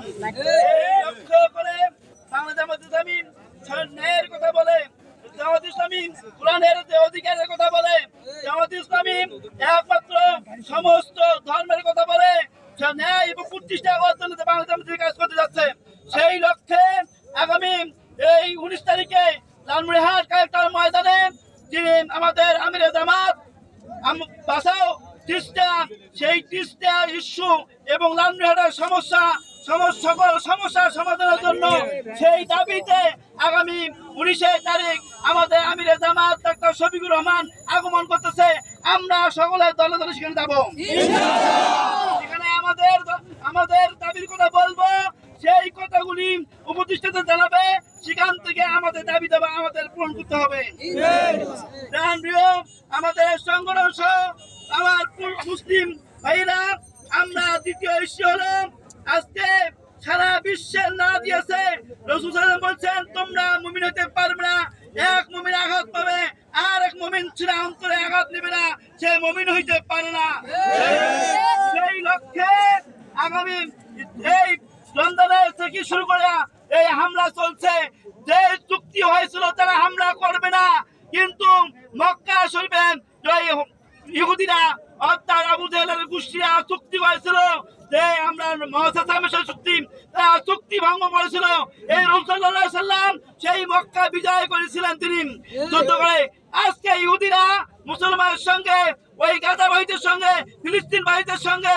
নির্যাতন লক্ষ্য করে বাংলাদেশ জামাত ইসলামী ন্যায়ের কথা বলে, জামাত ইসলামী কোরআনের যে অধিকারের কথা বলে, জামাত ইসলামী একমাত্র সমস্ত ধর্মের কথা বলে, ন্যায় এবং প্রতিষ্ঠা করার জন্য বাংলাদেশ জামাত ইসলামী কাজ করতে যাচ্ছে। সেই লক্ষ্যে আগামী এই 19 তারিখে লালমনিরহাট কালেক্টর ময়দানে যিনি আমাদের আমিরে জামাত বাসাও তিস্তা, সেই তিস্তা ইস্যু এবং লালমনিরহাটের সকল সমস্যার সমাধানের জন্য সেই দাবিতে আগামী 19 তারিখ আমাদের আমিরে জামাত ডাক্তার শফিকুর রহমান আগমন করতেছে। আমরা সকলে দলে দলে সেখানে যাবো, সেখানে আমাদের দাবির কথা বলবো, সেই কথাগুলি উপদেষ্টাদের জানাবে, সেখান থেকে আমাদের দাবি দাবা আমাদের পূরণ করতে হবে। আমাদের সংগঠন সহ আমার মুসলিম ভাইরা, আমরা দ্বিতীয় ইস্যু হলো আজকে সারা বিশ্বের না দিয়েছে রাসূল সাল্লাল্লাহু আলাইহি ওয়াসাল্লাম বলছেন, তোমরা মুমিন হতে পারবে না, এক মুমিন আঘাত পাবে আর এক মুমিন ছিঁড়া অন্তরে আঘাত নেবে না, সে মুমিন হইতে পারে না। সেই লক্ষ্যে আগামী এই লন্ডনে থেকে শুরু করে এই হামলা চলছে। যে চুক্তি হয়েছিল তারা হামলা করবে না, কিন্তু মক্কা শরীফে ইহুদিরা অর্থাৎ আবু জেহেলের গোষ্ঠীরা চুক্তি করেছিল যে আমরা চুক্তি ভঙ্গ করেছিল। এই রাসূল সাল্লাল্লাহু আলাইহি ওয়াসাল্লাম সেই মক্কা বিজয় করেছিলেন তিনি যুদ্ধ করে। আজকে ইহুদিরা মুসলমানের সঙ্গে, ওই গাজা ভাইদের সঙ্গে, ফিলিস্তিন ভাইদের সঙ্গে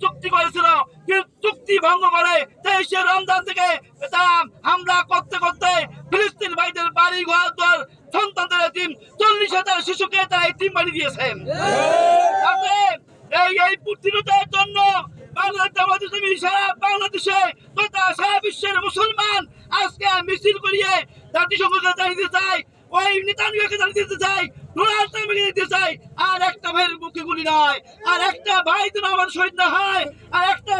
চুক্তি করেছিল, কিন্তু চুক্তি ভঙ্গ করে 23শে রমজান থেকে তারা হামলা করতে করতে ফিলিস্তিন ভাইদের বাড়ি ঘর সন্তানদের এতিম 40,000 শিশুকে তারা এতিম বাড়ি দিয়েছেন। এই প্রতিরোধের জন্য বাংলাদেশ জামাত ইসলামী সারা বাংলাদেশে তথা সারা বিশ্বের মুসলমান আজকে মিছিল করিয়ে জাতিসংঘকে জানিয়ে চাই, ওই নেতানিয়াহুকে জানিয়ে চাই, ডোনাল্ড ট্রাম্পকে দিতে চাই, আর একটা ভাইয়ের মুখে গুলি নয়, আর একটা ভাই যেন আমার শহীদ না হয়, আর একটা